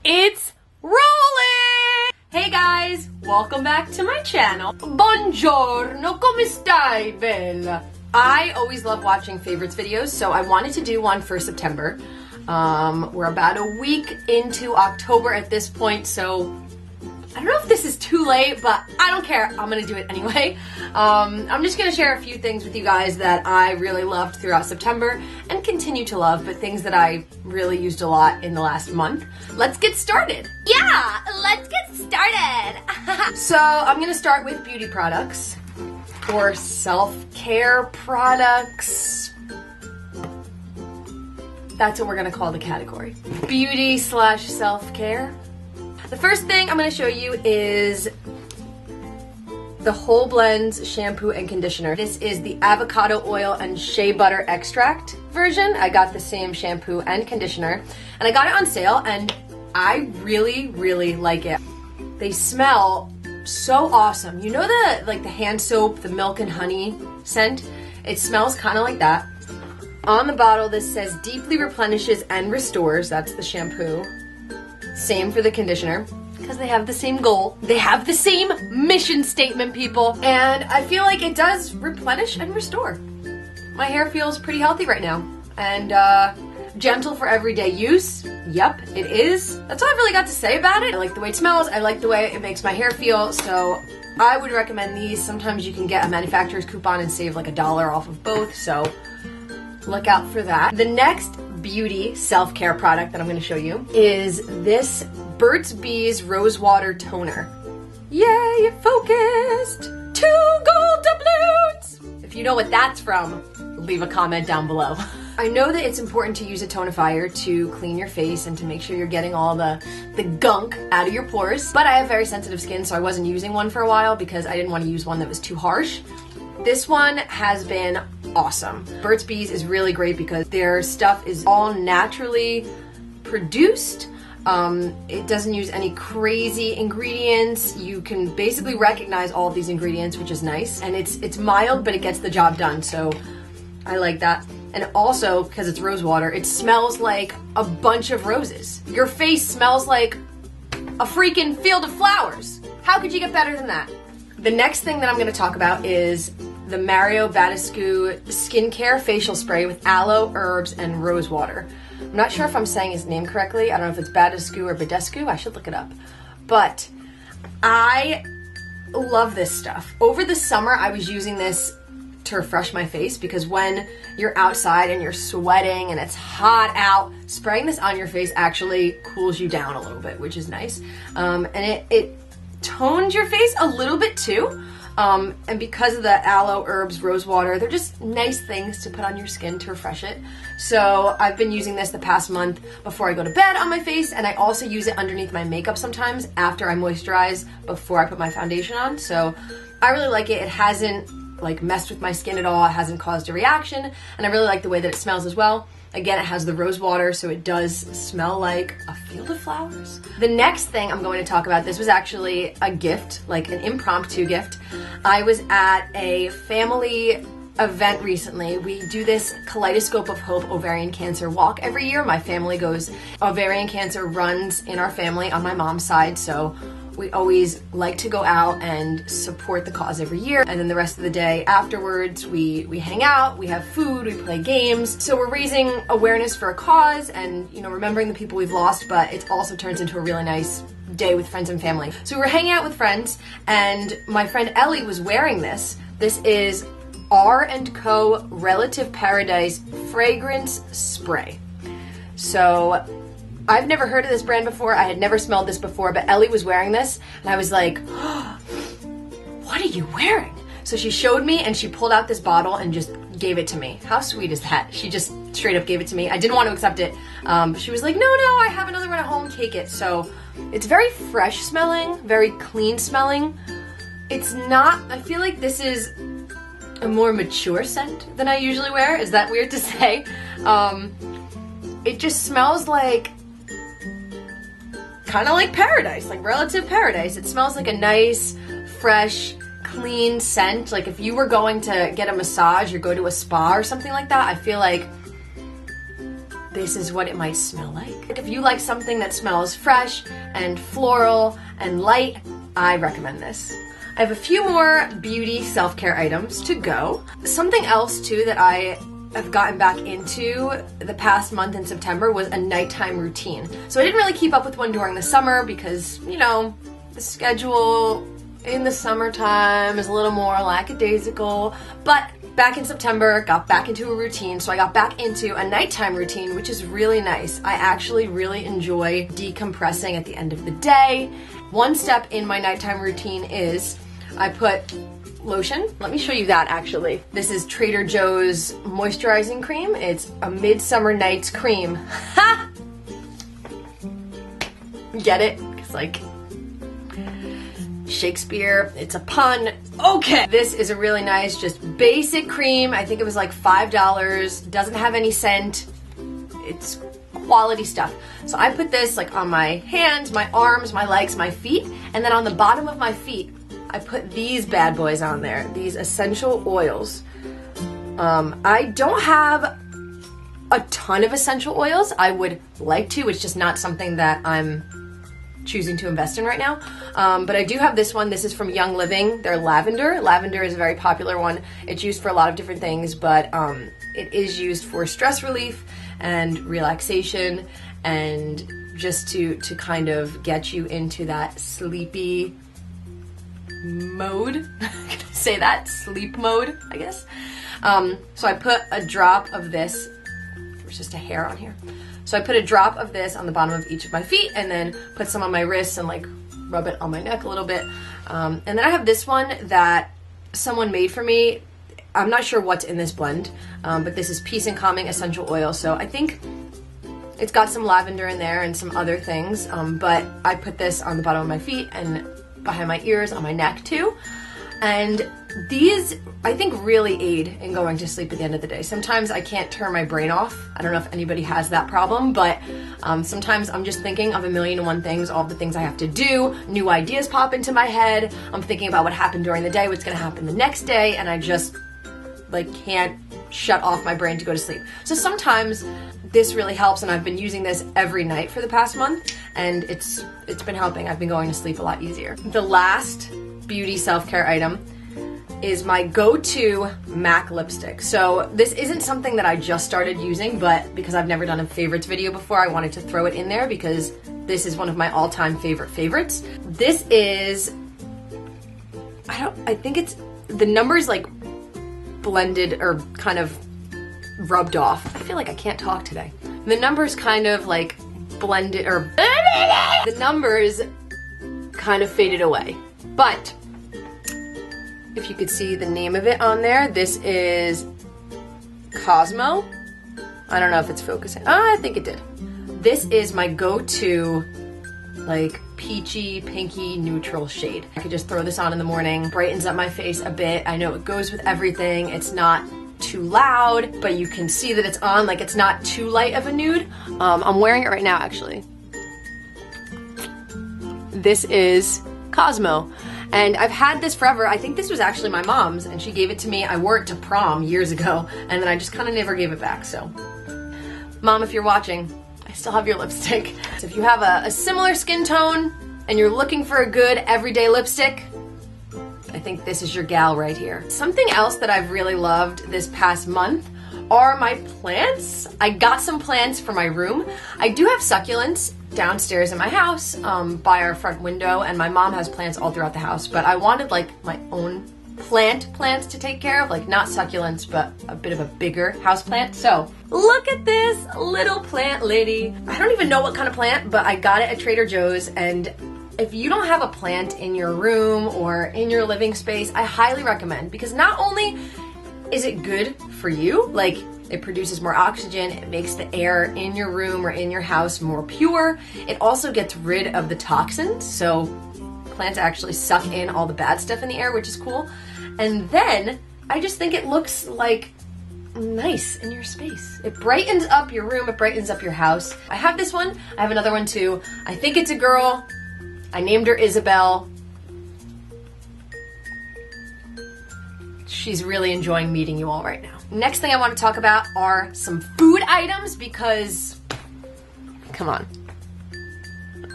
It's rolling! Hey guys, welcome back to my channel. Buongiorno, come stai, bella? I always love watching favorites videos, so I wanted to do one for September. We're about a week into October at this point, so I don't know if this is too late, but I don't care. I'm gonna do it anyway. I'm just gonna share a few things with you guys that I really loved throughout September and continue to love, but things that I really used a lot in the last month. Let's get started. Yeah, let's get started. So I'm gonna start with beauty products or self-care products. That's what we're gonna call the category. Beauty / self-care. The first thing I'm going to show you is the Whole Blends shampoo and conditioner. This is the avocado oil and shea butter extract version. I got the same shampoo and conditioner, and I got it on sale, and I really, really like it. They smell so awesome. You know the hand soap, the milk and honey scent? It smells kind of like that. On the bottle, this says deeply replenishes and restores. That's the shampoo. Same for the conditioner, because they have the same goal. They have the same mission statement, people. And I feel like it does replenish and restore. My hair feels pretty healthy right now. And gentle for everyday use. Yep, it is. That's all I've really got to say about it. I like the way it smells. I like the way it makes my hair feel. So I would recommend these. Sometimes you can get a manufacturer's coupon and save like $1 off of both. So look out for that. The next beauty self-care product that I'm going to show you is this Burt's Bees Rose Water Toner. Yay, focused! 2 gold doubloons! If you know what that's from, leave a comment down below. I know that it's important to use a tonifier to clean your face and to make sure you're getting all the gunk out of your pores, but I have very sensitive skin, so I wasn't using one for a while because I didn't want to use one that was too harsh. This one has been awesome. Burt's Bees is really great because their stuff is all naturally produced. It doesn't use any crazy ingredients. You can basically recognize all of these ingredients, which is nice. And it's mild, but it gets the job done, so I like that. And also, because it's rose water, it smells like a bunch of roses. Your face smells like a freaking field of flowers. How could you get better than that? The next thing that I'm going to talk about is the Mario Badescu Skincare Facial Spray with aloe, herbs, and rose water. I'm not sure if I'm saying his name correctly. I don't know if it's Badescu or Badescu. I should look it up. But I love this stuff. Over the summer, I was using this to refresh my face because when you're outside and you're sweating and it's hot out, spraying this on your face actually cools you down a little bit, which is nice. And it toned your face a little bit too. And because of the aloe, herbs, rose water, they're just nice things to put on your skin to refresh it. So I've been using this the past month before I go to bed on my face, and I also use it underneath my makeup sometimes after I moisturize before I put my foundation on. So I really like it. It hasn't messed with my skin at all. It hasn't caused a reaction, and I really like the way that it smells as well. Again, it has the rose water, so it does smell like a field of flowers. The next thing I'm going to talk about, this was actually a gift, like an impromptu gift. I was at a family event recently. We do this Kaleidoscope of Hope ovarian cancer walk every year. My family goes, ovarian cancer runs in our family on my mom's side, so we always like to go out and support the cause every year. And then the rest of the day afterwards, we hang out, we have food, we play games. So we're raising awareness for a cause and, remembering the people we've lost, but it also turns into a really nice day with friends and family. So we were hanging out with friends, and my friend Ellie was wearing this. This is R&Co Relative Paradise Fragrance Spray. So I've never heard of this brand before. I had never smelled this before, but Ellie was wearing this, and I was like, oh, what are you wearing? So she showed me, and she pulled out this bottle and just gave it to me. How sweet is that? She just straight up gave it to me. I didn't want to accept it. She was like, no, I have another one at home, take it. So it's very fresh smelling, very clean smelling. It's not, I feel like this is a more mature scent than I usually wear. Is that weird to say? It just smells like, kind of like paradise, like Relative Paradise. It smells like a nice, fresh, clean scent. Like if you were going to get a massage or go to a spa or something like that, I feel like this is what it might smell like. If you like something that smells fresh and floral and light, I recommend this. I have a few more beauty self-care items to go. Something else too that I have gotten back into the past month in September was a nighttime routine. So I didn't really keep up with one during the summer because, you know, the schedule in the summertime is a little more lackadaisical, but back in September, got back into a routine, so I got back into a nighttime routine, which is really nice. I actually really enjoy decompressing at the end of the day. One step in my nighttime routine is I put lotion. Let me show you that actually. This is Trader Joe's moisturizing cream. It's a Midsummer Night's cream. Ha! Get it? It's like Shakespeare, it's a pun. Okay. This is a really nice, just basic cream. I think it was like $5. Doesn't have any scent. It's quality stuff. So I put this like on my hands, my arms, my legs, my feet, and then on the bottom of my feet, I put these bad boys on there, these essential oils. I don't have a ton of essential oils. I would like to, it's just not something that I'm choosing to invest in right now. But I do have this one. This is from Young Living. They're lavender. Lavender is a very popular one. It's used for a lot of different things, but it is used for stress relief and relaxation and just to kind of get you into that sleepy mode. Can I say that? Sleep mode, I guess. So I put a drop of this. There's just a hair on here. So I put a drop of this on the bottom of each of my feet and then put some on my wrists and like rub it on my neck a little bit. And then I have this one that someone made for me. I'm not sure what's in this blend, but this is Peace and Calming Essential Oil. So I think it's got some lavender in there and some other things, but I put this on the bottom of my feet and behind my ears, on my neck too. And these, I think, really aid in going to sleep at the end of the day. Sometimes I can't turn my brain off. I don't know if anybody has that problem, but sometimes I'm just thinking of a million and one things, all the things I have to do, new ideas pop into my head. I'm thinking about what happened during the day, what's gonna happen the next day, and I just like can't shut off my brain to go to sleep. So sometimes this really helps, and I've been using this every night for the past month, and it's been helping. I've been going to sleep a lot easier. The last beauty self-care item is my go-to MAC lipstick. So this isn't something that I just started using, but because I've never done a favorites video before, I wanted to throw it in there because this is one of my all-time favorites. This is, I think it's, the number's like blended or kind of rubbed off. I feel like I can't talk today. The number's kind of like blended, or the numbers kind of faded away. But if you could see the name of it on there, this is Cosmo. I don't know if it's focusing. Oh, I think it did. This is my go-to like peachy, pinky, neutral shade. I could just throw this on in the morning, brightens up my face a bit. I know it goes with everything. It's not too loud, but you can see that it's on, like it's not too light of a nude. I'm wearing it right now, actually. This is Cosmo. And I've had this forever. I think this was actually my mom's, and she gave it to me. I wore it to prom years ago, and then I just kind of never gave it back, so. Mom, if you're watching, I still have your lipstick. So if you have a similar skin tone, and you're looking for a good everyday lipstick, I think this is your gal right here. Something else that I've really loved this past month are my plants. I got some plants for my room. I do have succulents downstairs in my house by our front window, and my mom has plants all throughout the house, but I wanted like my own plants to take care of, like not succulents, but a bit of a bigger house plant. So look at this little plant lady. I don't even know what kind of plant, but I got it at Trader Joe's, and if you don't have a plant in your room or in your living space, I highly recommend, because not only is it good for you, like it produces more oxygen, it makes the air in your room or in your house more pure, it also gets rid of the toxins, so plants actually suck in all the bad stuff in the air, which is cool. And then I just think it looks like nice in your space. It brightens up your room, it brightens up your house. I have this one, I have another one too. I think it's a girl. I named her Isabel. She's really enjoying meeting you all right now. Next thing I want to talk about are some food items because, come on,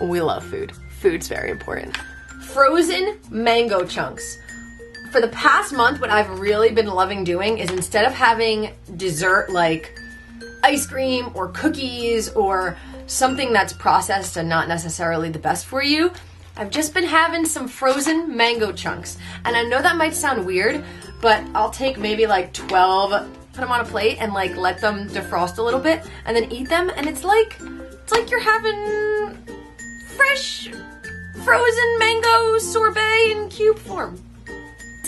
we love food. Food's very important. Frozen mango chunks. For the past month, what I've really been loving doing is instead of having dessert like ice cream or cookies or something that's processed and not necessarily the best for you, I've just been having some frozen mango chunks. And I know that might sound weird, but I'll take maybe like 12, put them on a plate and like let them defrost a little bit and then eat them, and it's like you're having fresh frozen mango sorbet in cube form.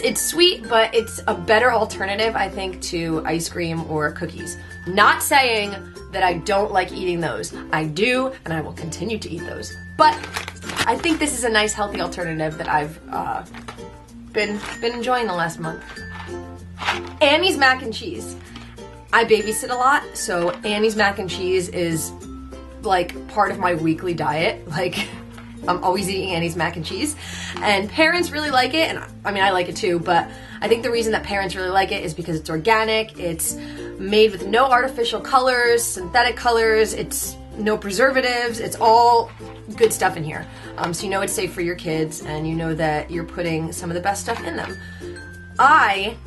It's sweet, but it's a better alternative, I think, to ice cream or cookies. Not saying that I don't like eating those. I do, and I will continue to eat those. But I think this is a nice, healthy alternative that I've been enjoying the last month. Annie's mac and cheese. I babysit a lot, so Annie's mac and cheese is like part of my weekly diet. Like, I'm always eating Annie's mac and cheese, and parents really like it, and I mean I like it too, but I think the reason that parents really like it is because it's organic, it's made with no artificial colors, synthetic colors, it's no preservatives, it's all good stuff in here. So you know it's safe for your kids, and you know that you're putting some of the best stuff in them. I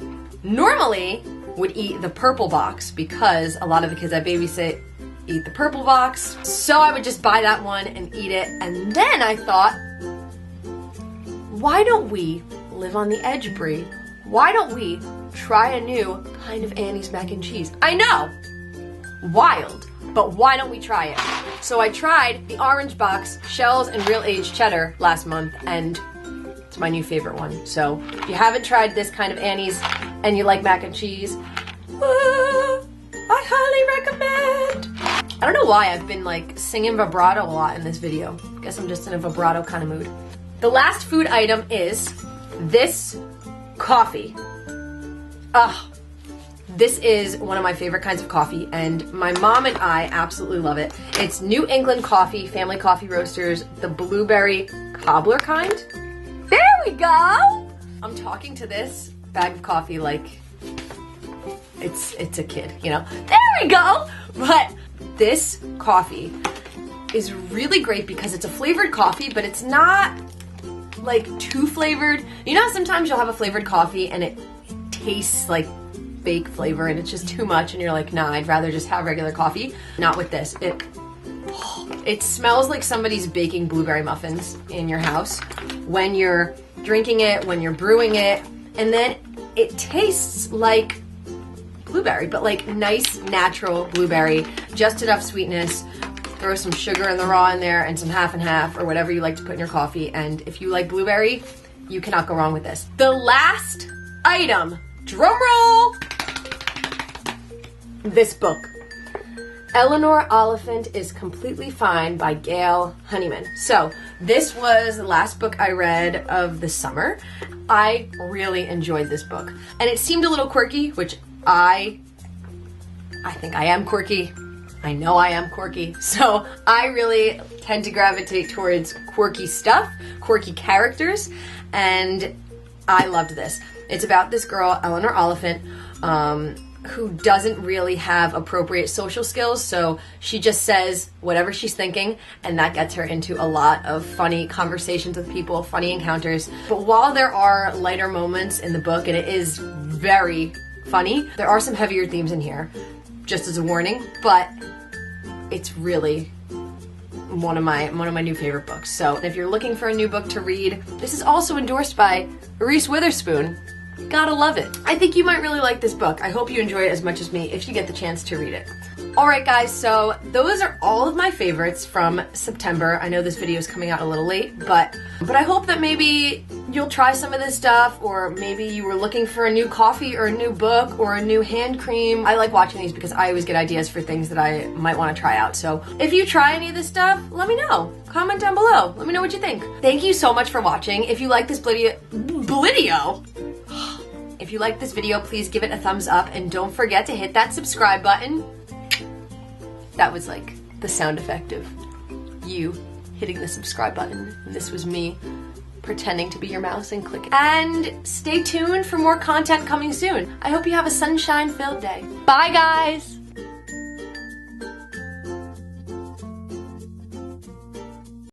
normally would eat the purple box because a lot of the kids I babysit eat the purple box. So I would just buy that one and eat it. And then I thought, why don't we live on the edge, Brie? Why don't we try a new kind of Annie's mac and cheese? I know, wild, but why don't we try it? So I tried the orange box, shells and real aged cheddar last month, and it's my new favorite one. So if you haven't tried this kind of Annie's and you like mac and cheese, I highly recommend. I don't know why I've been like singing vibrato a lot in this video. I guess I'm just in a vibrato kind of mood. The last food item is this coffee. This is one of my favorite kinds of coffee, and my mom and I absolutely love it. It's New England Coffee, Family Coffee Roasters, the blueberry cobbler kind. There we go! I'm talking to this bag of coffee like it's a kid, you know? There we go! But this coffee is really great because it's a flavored coffee, but it's not like too flavored. You know, sometimes you'll have a flavored coffee and it tastes like fake flavor and it's just too much and you're like, nah, I'd rather just have regular coffee. Not with this. It smells like somebody's baking blueberry muffins in your house when you're drinking it, when you're brewing it, and then it tastes like blueberry, but like nice natural blueberry, just enough sweetness. Throw some sugar in the raw in there and some half and half or whatever you like to put in your coffee, and if you like blueberry, you cannot go wrong with this. The last item, drum roll, this book. Eleanor Oliphant is Completely Fine by Gail Honeyman. So this was the last book I read of the summer. I really enjoyed this book, and it seemed a little quirky, which I think I am quirky. I know I am quirky. So I really tend to gravitate towards quirky stuff, quirky characters, and I loved this. It's about this girl, Eleanor Oliphant, who doesn't really have appropriate social skills, so she just says whatever she's thinking, and that gets her into a lot of funny conversations with people, funny encounters. But while there are lighter moments in the book, and it is very funny, there are some heavier themes in here, just as a warning, but it's really one of my new favorite books. So if you're looking for a new book to read, this is also endorsed by Reese Witherspoon. Gotta love it. I think you might really like this book. I hope you enjoy it as much as me if you get the chance to read it. Alright guys, so those are all of my favorites from September. I know this video is coming out a little late, but I hope that maybe you'll try some of this stuff, or maybe you were looking for a new coffee or a new book or a new hand cream. I like watching these because I always get ideas for things that I might want to try out. So if you try any of this stuff, let me know. Comment down below. Let me know what you think. Thank you so much for watching. If you like this video, if you like this video, please give it a thumbs up, and don't forget to hit that subscribe button. That was like the sound effect of you hitting the subscribe button, and this was me pretending to be your mouse and clicking. And stay tuned for more content coming soon. I hope you have a sunshine-filled day. Bye, guys!